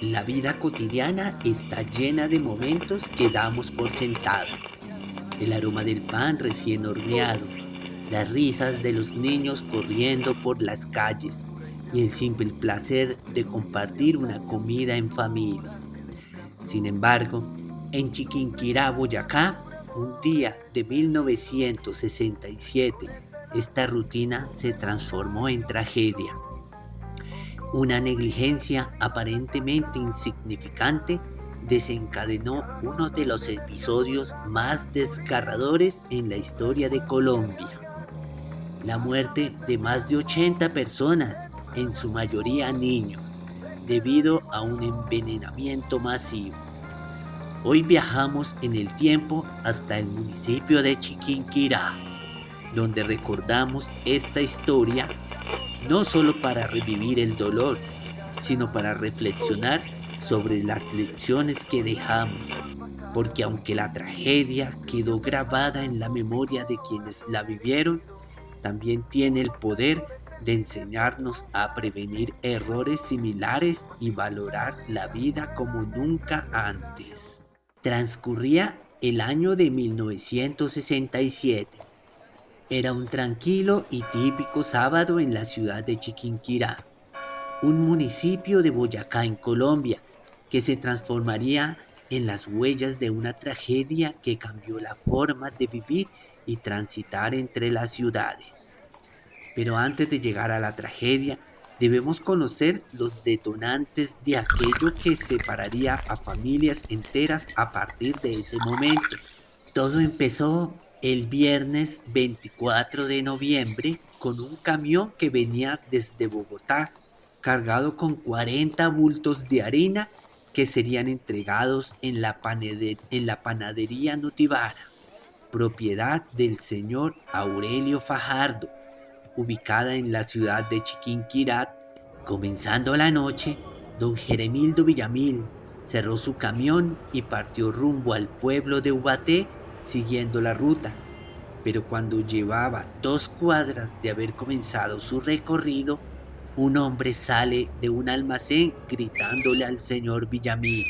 La vida cotidiana está llena de momentos que damos por sentado. El aroma del pan recién horneado, las risas de los niños corriendo por las calles y el simple placer de compartir una comida en familia. Sin embargo, en Chiquinquirá, Boyacá, un día de 1967, esta rutina se transformó en tragedia. Una negligencia aparentemente insignificante desencadenó uno de los episodios más desgarradores en la historia de Colombia. La muerte de más de 80 personas, en su mayoría niños, debido a un envenenamiento masivo. Hoy viajamos en el tiempo hasta el municipio de Chiquinquirá, donde recordamos esta historia no solo para revivir el dolor, sino para reflexionar sobre las lecciones que dejamos, porque aunque la tragedia quedó grabada en la memoria de quienes la vivieron, también tiene el poder de enseñarnos a prevenir errores similares y valorar la vida como nunca antes. Transcurría el año de 1967. Era un tranquilo y típico sábado en la ciudad de Chiquinquirá, un municipio de Boyacá en Colombia, que se transformaría en las huellas de una tragedia que cambió la forma de vivir y transitar entre las ciudades. Pero antes de llegar a la tragedia, debemos conocer los detonantes de aquello que separaría a familias enteras a partir de ese momento. Todo empezó el viernes 24 de noviembre con un camión que venía desde Bogotá, cargado con 40 bultos de harina que serían entregados en la panadería Nutibara, propiedad del señor Aurelio Fajardo, ubicada en la ciudad de Chiquinquirá. Comenzando la noche, don Jeremildo Villamil cerró su camión y partió rumbo al pueblo de Ubaté siguiendo la ruta, pero cuando llevaba 2 cuadras de haber comenzado su recorrido, un hombre sale de un almacén gritándole al señor Villamil.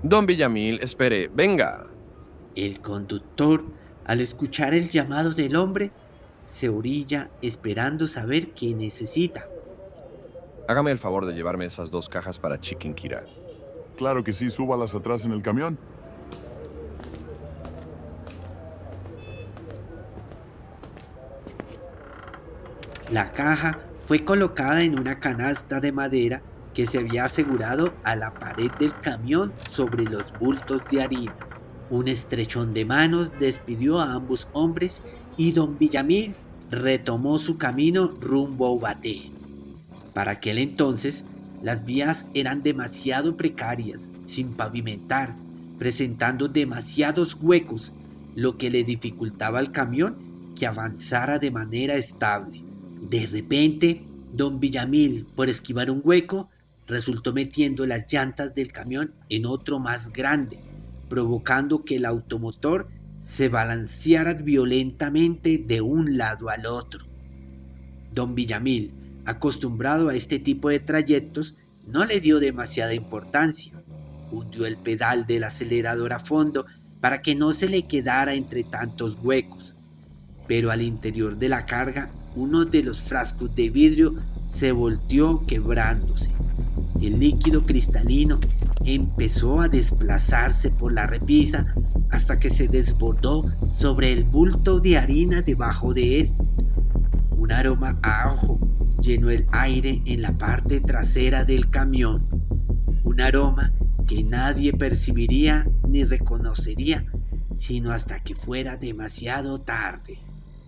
Don Villamil, espere, venga. El conductor, al escuchar el llamado del hombre, se orilla esperando saber qué necesita. Hágame el favor de llevarme esas 2 cajas para Chiquinquirá. Claro que sí, súbalas atrás en el camión. La caja fue colocada en una canasta de madera que se había asegurado a la pared del camión sobre los bultos de harina. Un estrechón de manos despidió a ambos hombres y don Villamil retomó su camino rumbo a Ubaté. Para aquel entonces, las vías eran demasiado precarias, sin pavimentar, presentando demasiados huecos, lo que le dificultaba al camión que avanzara de manera estable. De repente, don Villamil, por esquivar un hueco, resultó metiendo las llantas del camión en otro más grande, provocando que el automotor se balanceara violentamente de un lado al otro. Don Villamil, acostumbrado a este tipo de trayectos, no le dio demasiada importancia. Hundió el pedal del acelerador a fondo para que no se le quedara entre tantos huecos. Pero al interior de la carga, uno de los frascos de vidrio se volteó quebrándose. El líquido cristalino empezó a desplazarse por la repisa hasta que se desbordó sobre el bulto de harina debajo de él. Un aroma a ajo llenó el aire en la parte trasera del camión. Un aroma que nadie percibiría ni reconocería sino hasta que fuera demasiado tarde.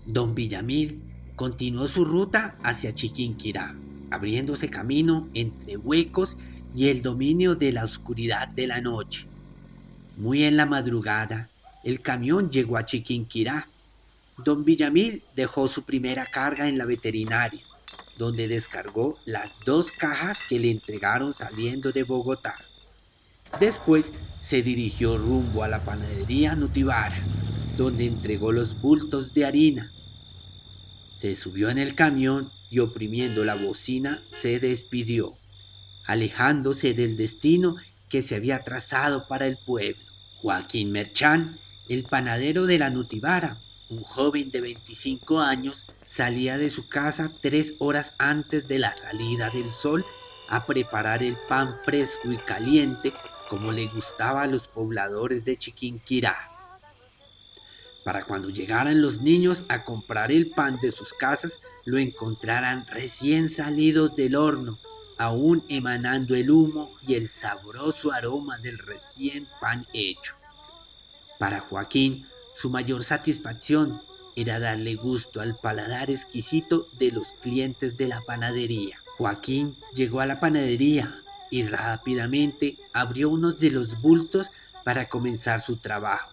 Don Villamil continuó su ruta hacia Chiquinquirá, abriéndose camino entre huecos y el dominio de la oscuridad de la noche. Muy en la madrugada, el camión llegó a Chiquinquirá. Don Villamil dejó su primera carga en la veterinaria, donde descargó las 2 cajas que le entregaron saliendo de Bogotá. Después se dirigió rumbo a la panadería Nutibara, donde entregó los bultos de harina. Se subió en el camión y oprimiendo la bocina se despidió. alejándose del destino que se había trazado para el pueblo. Joaquín Merchán, el panadero de la Nutibara, un joven de 25 años, salía de su casa 3 horas antes de la salida del sol a preparar el pan fresco y caliente como le gustaba a los pobladores de Chiquinquirá. Para cuando llegaran los niños a comprar el pan de sus casas, lo encontraran recién salidos del horno, aún emanando el humo y el sabroso aroma del recién pan hecho. Para Joaquín, su mayor satisfacción era darle gusto al paladar exquisito de los clientes de la panadería. Joaquín llegó a la panadería y rápidamente abrió uno de los bultos para comenzar su trabajo.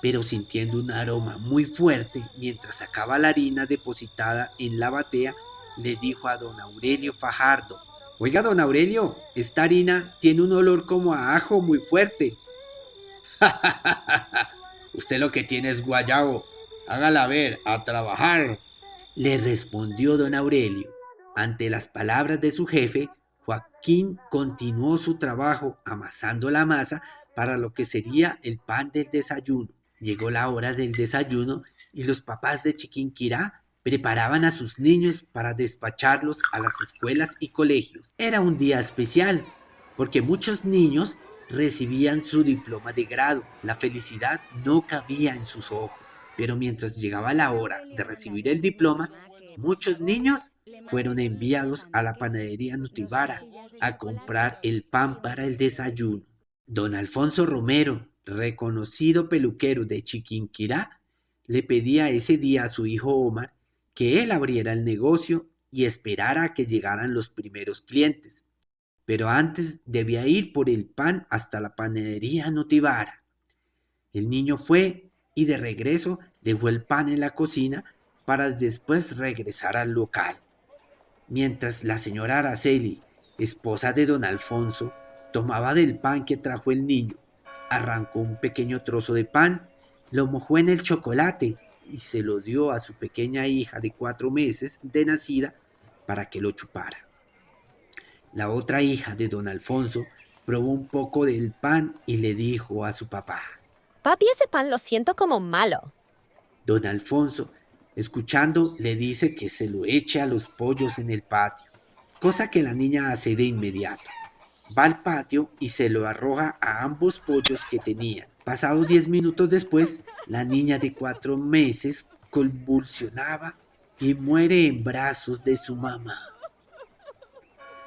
Pero sintiendo un aroma muy fuerte mientras sacaba la harina depositada en la batea, le dijo a don Aurelio Fajardo: «Oiga, don Aurelio, esta harina tiene un olor como a ajo muy fuerte». «Usted lo que tiene es guayabo. Hágala ver, a trabajar», le respondió don Aurelio. Ante las palabras de su jefe, Joaquín continuó su trabajo amasando la masa para lo que sería el pan del desayuno. Llegó la hora del desayuno y los papás de Chiquinquirá preparaban a sus niños para despacharlos a las escuelas y colegios. Era un día especial porque muchos niños recibían su diploma de grado. La felicidad no cabía en sus ojos, pero mientras llegaba la hora de recibir el diploma, muchos niños fueron enviados a la panadería Nutibara a comprar el pan para el desayuno. Don Alfonso Romero, reconocido peluquero de Chiquinquirá, le pedía ese día a su hijo Omar que él abriera el negocio y esperara a que llegaran los primeros clientes. Pero antes debía ir por el pan hasta la panadería Nutibara. El niño fue y de regreso dejó el pan en la cocina para después regresar al local. Mientras la señora Araceli, esposa de don Alfonso, tomaba del pan que trajo el niño, arrancó un pequeño trozo de pan, lo mojó en el chocolate y se lo dio a su pequeña hija de 4 meses de nacida para que lo chupara. La otra hija de don Alfonso probó un poco del pan y le dijo a su papá: «Papi, ese pan lo siento como malo». Don Alfonso, escuchando, le dice que se lo eche a los pollos en el patio, cosa que la niña hace de inmediato. Va al patio y se lo arroja a ambos pollos que tenía. Pasados 10 minutos después, la niña de 4 meses convulsionaba y muere en brazos de su mamá.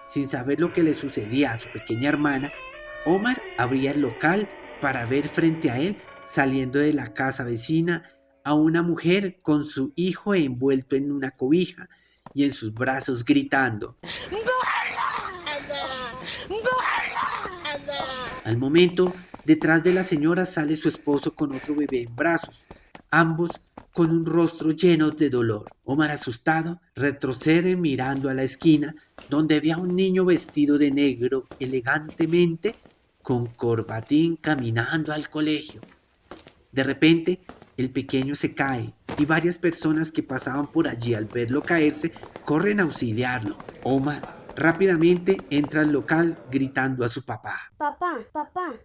Sin saber lo que le sucedía a su pequeña hermana, Omar abría el local para ver frente a él, saliendo de la casa vecina, a una mujer con su hijo envuelto en una cobija y en sus brazos gritando: Al momento, detrás de la señora sale su esposo con otro bebé en brazos, ambos con un rostro lleno de dolor. Omar, asustado, retrocede mirando a la esquina, donde había un niño vestido de negro elegantemente, con corbatín, caminando al colegio. De repente, el pequeño se cae y varias personas que pasaban por allí al verlo caerse corren a auxiliarlo. Omar rápidamente entra al local gritando a su papá: Papá,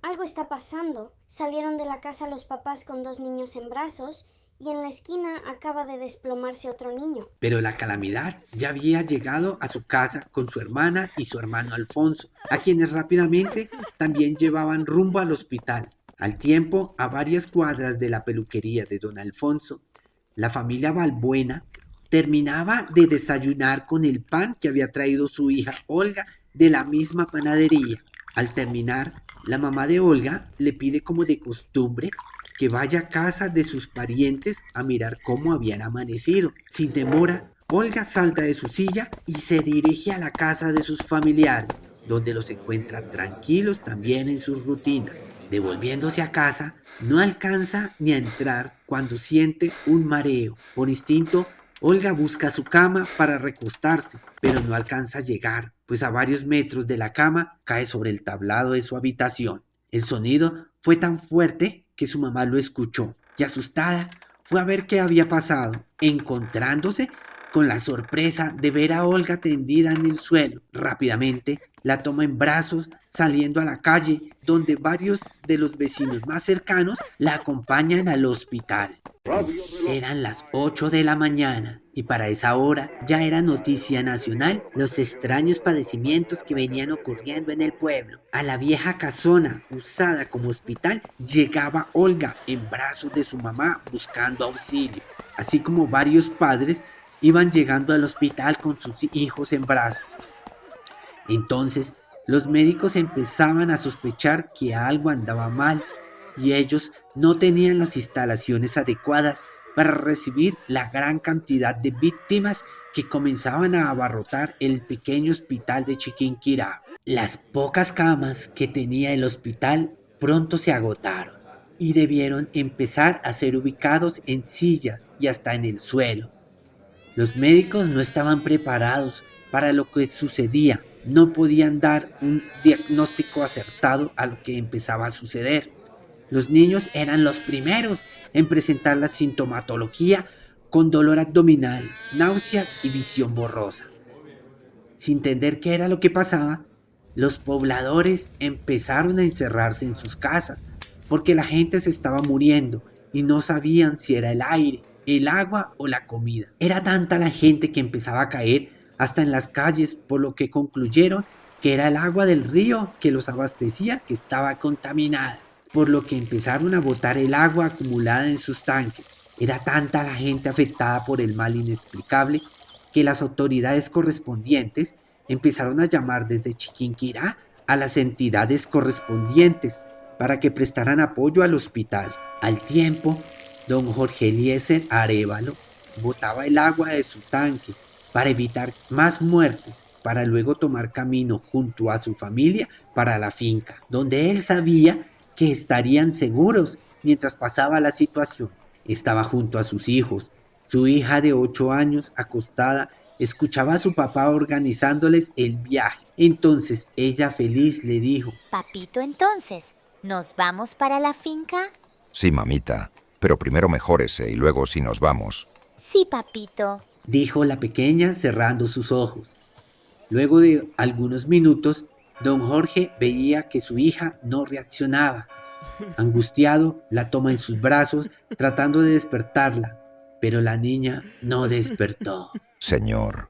algo está pasando. Salieron de la casa los papás con 2 niños en brazos y en la esquina acaba de desplomarse otro niño. Pero la calamidad ya había llegado a su casa con su hermana y su hermano Alfonso, a quienes rápidamente también llevaban rumbo al hospital. Al tiempo, a varias cuadras de la peluquería de don Alfonso, la familia Balbuena terminaba de desayunar con el pan que había traído su hija Olga de la misma panadería. Al terminar, la mamá de Olga le pide, como de costumbre, que vaya a casa de sus parientes a mirar cómo habían amanecido. Sin demora, Olga salta de su silla y se dirige a la casa de sus familiares, donde los encuentra tranquilos también en sus rutinas. Devolviéndose a casa, no alcanza ni a entrar cuando siente un mareo. Por instinto, Olga busca su cama para recostarse, pero no alcanza a llegar, pues a varios metros de la cama cae sobre el tablado de su habitación. El sonido fue tan fuerte que su mamá lo escuchó y, asustada, fue a ver qué había pasado, encontrándose con la sorpresa de ver a Olga tendida en el suelo. Rápidamente, la toma en brazos, saliendo a la calle, donde varios de los vecinos más cercanos la acompañan al hospital. Eran las 8 de la mañana y para esa hora ya era noticia nacional los extraños padecimientos que venían ocurriendo en el pueblo. A la vieja casona usada como hospital llegaba Olga en brazos de su mamá buscando auxilio, así como varios padres iban llegando al hospital con sus hijos en brazos. Entonces los médicos empezaban a sospechar que algo andaba mal y ellos no tenían las instalaciones adecuadas para recibir la gran cantidad de víctimas que comenzaban a abarrotar el pequeño hospital de Chiquinquirá. Las pocas camas que tenía el hospital pronto se agotaron y debieron empezar a ser ubicados en sillas y hasta en el suelo. Los médicos no estaban preparados para lo que sucedía, no podían dar un diagnóstico acertado a lo que empezaba a suceder. Los niños eran los primeros en presentar la sintomatología con dolor abdominal, náuseas y visión borrosa. Sin entender qué era lo que pasaba, los pobladores empezaron a encerrarse en sus casas porque la gente se estaba muriendo y no sabían si era el aire, el agua o la comida. Era tanta la gente que empezaba a caer hasta en las calles, por lo que concluyeron que era el agua del río que los abastecía que estaba contaminada, por lo que empezaron a botar el agua acumulada en sus tanques. Era tanta la gente afectada por el mal inexplicable que las autoridades correspondientes empezaron a llamar desde Chiquinquirá a las entidades correspondientes para que prestaran apoyo al hospital. Al tiempo, don Jorge Eliezer Arévalo botaba el agua de su tanque para evitar más muertes, para luego tomar camino junto a su familia para la finca, donde él sabía que estarían seguros mientras pasaba la situación. Estaba junto a sus hijos. Su hija de 8 años, acostada, escuchaba a su papá organizándoles el viaje. Entonces ella feliz le dijo: Papito, entonces, ¿nos vamos para la finca? Sí, mamita, pero primero mejórese y luego sí nos vamos. Sí, papito, dijo la pequeña cerrando sus ojos. Luego de algunos minutos, don Jorge veía que su hija no reaccionaba. Angustiado, la toma en sus brazos, tratando de despertarla, pero la niña no despertó. Señor,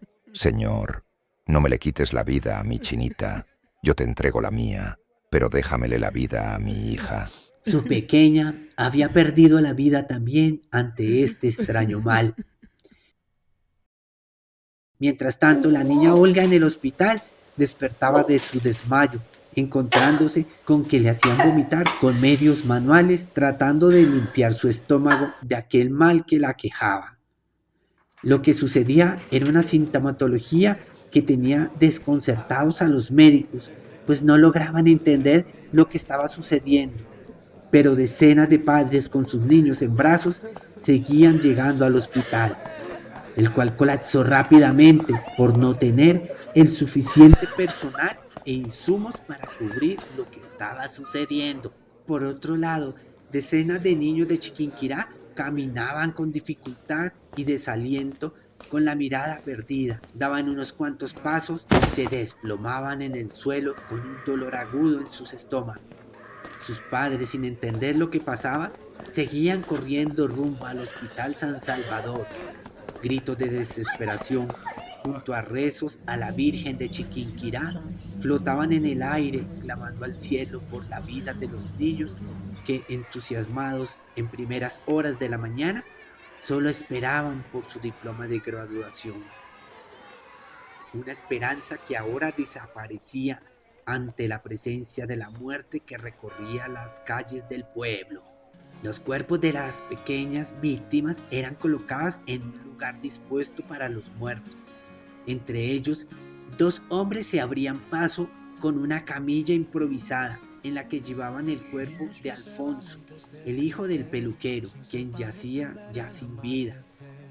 no me le quites la vida a mi chinita. Yo te entrego la mía, pero déjamele la vida a mi hija. Su pequeña había perdido la vida también ante este extraño mal. Mientras tanto, la niña Olga en el hospital despertaba de su desmayo, encontrándose con que le hacían vomitar con medios manuales, tratando de limpiar su estómago de aquel mal que la aquejaba. Lo que sucedía era una sintomatología que tenía desconcertados a los médicos, pues no lograban entender lo que estaba sucediendo. Pero decenas de padres con sus niños en brazos seguían llegando al hospital, el cual colapsó rápidamente por no tener el suficiente personal e insumos para cubrir lo que estaba sucediendo. Por otro lado, decenas de niños de Chiquinquirá caminaban con dificultad y desaliento, con la mirada perdida. Daban unos cuantos pasos y se desplomaban en el suelo con un dolor agudo en sus estómagos. Sus padres, sin entender lo que pasaba, seguían corriendo rumbo al Hospital San Salvador. Gritos de desesperación, junto a rezos a la Virgen de Chiquinquirá, flotaban en el aire, clamando al cielo por la vida de los niños que, entusiasmados en primeras horas de la mañana, solo esperaban por su diploma de graduación. Una esperanza que ahora desaparecía ante la presencia de la muerte que recorría las calles del pueblo. Los cuerpos de las pequeñas víctimas eran colocados en un lugar dispuesto para los muertos. Entre ellos, 2 hombres se abrían paso con una camilla improvisada en la que llevaban el cuerpo de Alfonso, el hijo del peluquero, quien yacía ya sin vida.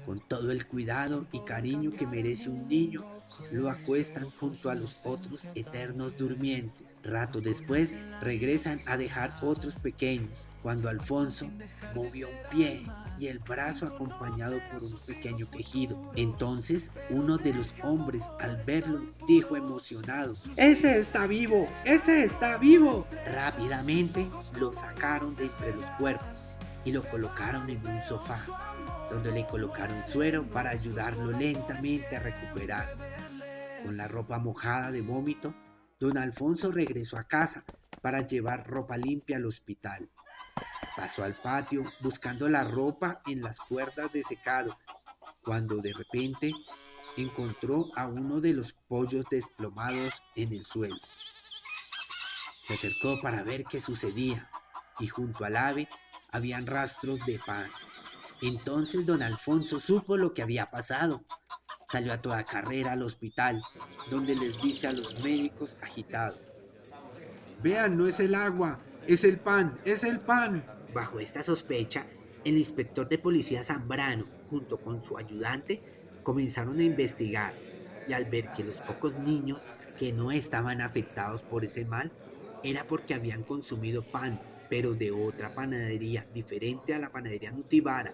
Con todo el cuidado y cariño que merece un niño, lo acuestan junto a los otros eternos durmientes. Rato después, regresan a dejar otros pequeños, cuando Alfonso movió un pie y el brazo acompañado por un pequeño quejido. Entonces uno de los hombres, al verlo, dijo emocionado: ¡Ese está vivo! ¡Ese está vivo! Rápidamente lo sacaron de entre los cuerpos y lo colocaron en un sofá, donde le colocaron suero para ayudarlo lentamente a recuperarse. Con la ropa mojada de vómito, don Alfonso regresó a casa para llevar ropa limpia al hospital. Pasó al patio buscando la ropa en las cuerdas de secado, cuando de repente encontró a uno de los pollos desplomados en el suelo. Se acercó para ver qué sucedía, y junto al ave habían rastros de pan. Entonces don Alfonso supo lo que había pasado. Salió a toda carrera al hospital, donde les dice a los médicos agitado: «Vean, no es el agua, es el pan, es el pan». Bajo esta sospecha, el inspector de policía Zambrano, junto con su ayudante, comenzaron a investigar, y al ver que los pocos niños que no estaban afectados por ese mal, era porque habían consumido pan, pero de otra panadería diferente a la panadería Nutibara,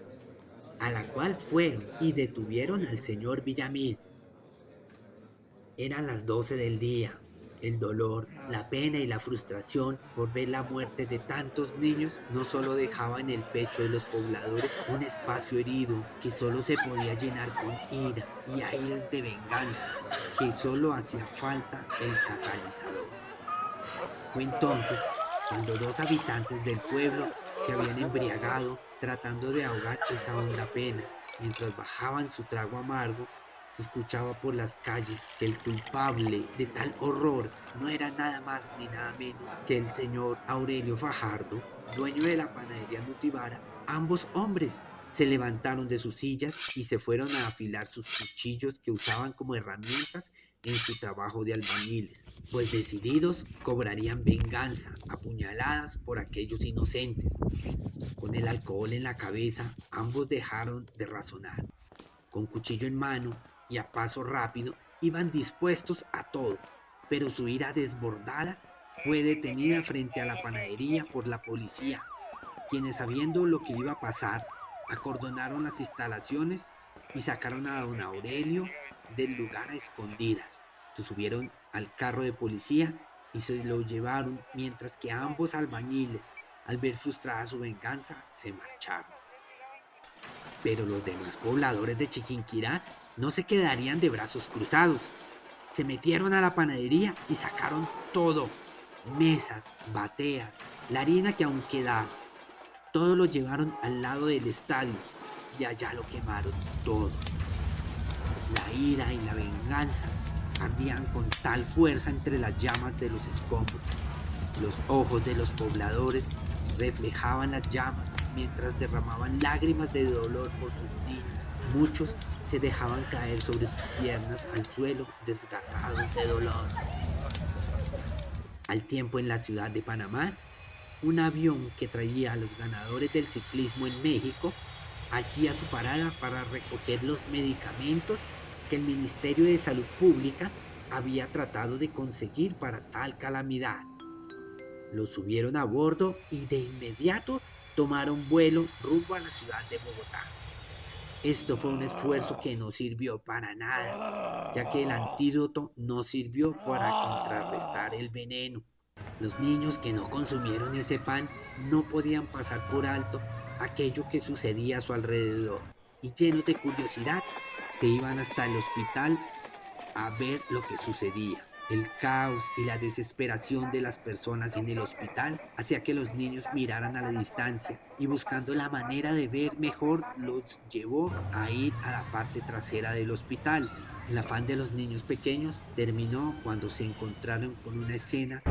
a la cual fueron y detuvieron al señor Villamil. Eran las 12 del día. El dolor, la pena y la frustración por ver la muerte de tantos niños no solo dejaba en el pecho de los pobladores un espacio herido que solo se podía llenar con ira y aires de venganza, que solo hacía falta el catalizador. Fue entonces cuando dos habitantes del pueblo se habían embriagado tratando de ahogar esa honda pena. Mientras bajaban su trago amargo, se escuchaba por las calles que el culpable de tal horror no era nada más ni nada menos que el señor Aurelio Fajardo, dueño de la panadería Nutibara. Ambos hombres se levantaron de sus sillas y se fueron a afilar sus cuchillos que usaban como herramientas en su trabajo de albañiles, pues decididos cobrarían venganza a puñaladas por aquellos inocentes. Con el alcohol en la cabeza, ambos dejaron de razonar. Con cuchillo en mano y a paso rápido, iban dispuestos a todo, pero su ira desbordada fue detenida frente a la panadería por la policía, quienes, sabiendo lo que iba a pasar, acordonaron las instalaciones y sacaron a don Aurelio del lugar a escondidas. Se subieron al carro de policía y se lo llevaron, mientras que ambos albañiles, al ver frustrada su venganza, se marcharon. Pero los demás pobladores de Chiquinquirá no se quedarían de brazos cruzados. Se metieron a la panadería y sacaron todo: mesas, bateas, la harina que aún quedaba. Todo lo llevaron al lado del estadio y allá lo quemaron todo. La ira y la venganza ardían con tal fuerza entre las llamas de los escombros. Los ojos de los pobladores reflejaban las llamas mientras derramaban lágrimas de dolor por sus niños. Muchos se dejaban caer sobre sus piernas al suelo, desgarrados de dolor. Al tiempo, en la ciudad de Panamá, un avión que traía a los ganadores del ciclismo en México hacía su parada para recoger los medicamentos que el Ministerio de Salud Pública había tratado de conseguir para tal calamidad. Los subieron a bordo y de inmediato tomaron vuelo rumbo a la ciudad de Bogotá. Esto fue un esfuerzo que no sirvió para nada, ya que el antídoto no sirvió para contrarrestar el veneno. Los niños que no consumieron ese pan no podían pasar por alto aquello que sucedía a su alrededor, y llenos de curiosidad se iban hasta el hospital a ver lo que sucedía. El caos y la desesperación de las personas en el hospital hacía que los niños miraran a la distancia, y buscando la manera de ver mejor los llevó a ir a la parte trasera del hospital. El afán de los niños pequeños terminó cuando se encontraron con una escena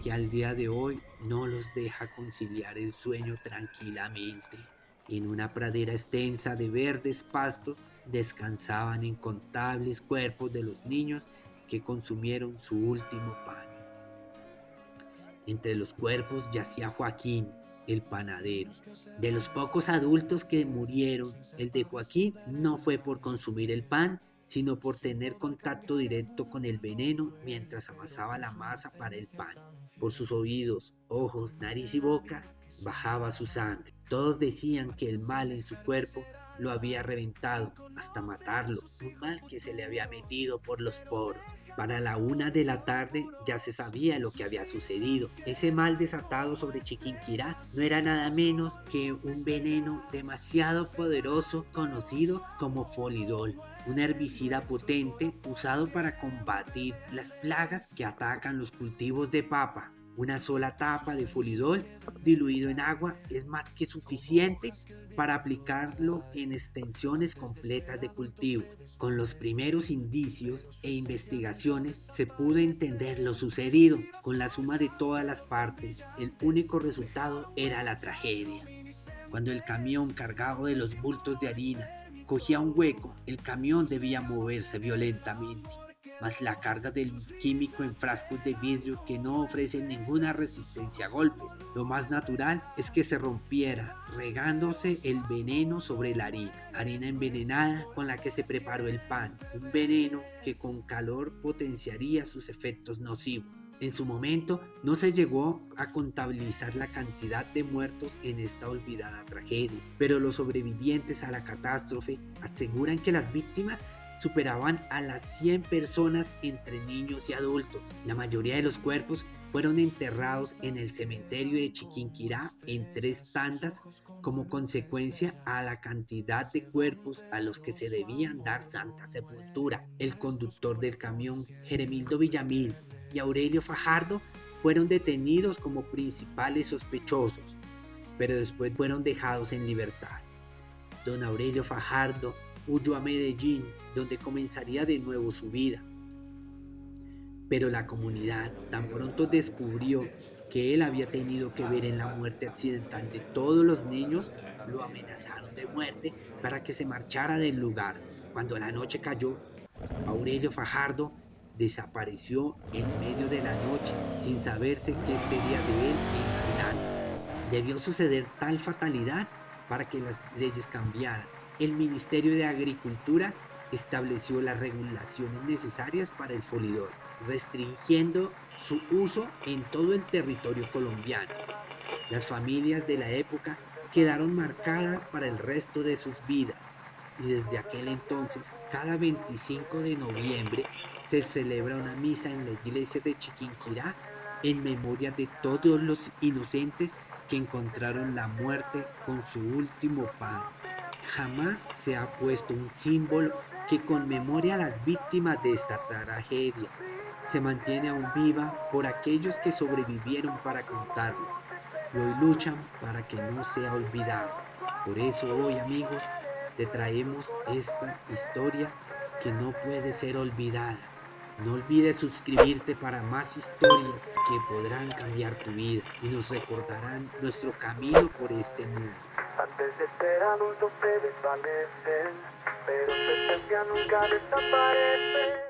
que al día de hoy no los deja conciliar el sueño tranquilamente. En una pradera extensa de verdes pastos descansaban incontables cuerpos de los niños que consumieron su último pan. Entre los cuerpos yacía Joaquín, el panadero. De los pocos adultos que murieron, el de Joaquín no fue por consumir el pan, sino por tener contacto directo con el veneno mientras amasaba la masa para el pan. Por sus oídos, ojos, nariz y boca bajaba su sangre. Todos decían que el mal en su cuerpo lo había reventado hasta matarlo, un mal que se le había metido por los poros. Para la 1 de la tarde ya se sabía lo que había sucedido. Ese mal desatado sobre Chiquinquirá no era nada menos que un veneno demasiado poderoso conocido como folidol, un herbicida potente usado para combatir las plagas que atacan los cultivos de papa. Una sola tapa de folidol diluido en agua es más que suficiente para aplicarlo en extensiones completas de cultivos. Con los primeros indicios e investigaciones se pudo entender lo sucedido. Con la suma de todas las partes, el único resultado era la tragedia. Cuando el camión cargado de los bultos de harina cogía un hueco, el camión debía moverse violentamente. Mas la carga del químico en frascos de vidrio que no ofrecen ninguna resistencia a golpes. Lo más natural es que se rompiera, regándose el veneno sobre la harina envenenada con la que se preparó el pan, un veneno que con calor potenciaría sus efectos nocivos. En su momento no se llegó a contabilizar la cantidad de muertos en esta olvidada tragedia, pero los sobrevivientes a la catástrofe aseguran que las víctimas superaban a las 100 personas entre niños y adultos. La mayoría de los cuerpos fueron enterrados en el cementerio de Chiquinquirá en 3 tandas como consecuencia a la cantidad de cuerpos a los que se debían dar santa sepultura. El conductor del camión, Jeremildo Villamil, y Aurelio Fajardo fueron detenidos como principales sospechosos, pero después fueron dejados en libertad. Don Aurelio Fajardo huyó a Medellín, donde comenzaría de nuevo su vida. Pero la comunidad tan pronto descubrió que él había tenido que ver en la muerte accidental de todos los niños, lo amenazaron de muerte para que se marchara del lugar. Cuando la noche cayó, Aurelio Fajardo desapareció en medio de la noche sin saberse qué sería de él en adelante. Debió suceder tal fatalidad para que las leyes cambiaran. El Ministerio de Agricultura estableció las regulaciones necesarias para el folidol, restringiendo su uso en todo el territorio colombiano. Las familias de la época quedaron marcadas para el resto de sus vidas y desde aquel entonces, cada 25 de noviembre, se celebra una misa en la iglesia de Chiquinquirá en memoria de todos los inocentes que encontraron la muerte con su último pan. Jamás se ha puesto un símbolo que conmemore a las víctimas de esta tragedia. Se mantiene aún viva por aquellos que sobrevivieron para contarlo y hoy luchan para que no sea olvidado. Por eso hoy, amigos, te traemos esta historia que no puede ser olvidada. No olvides suscribirte para más historias que podrán cambiar tu vida y nos recordarán nuestro camino por este mundo. Antes de ser adultos se desvanecen, pero su esencia nunca desaparece.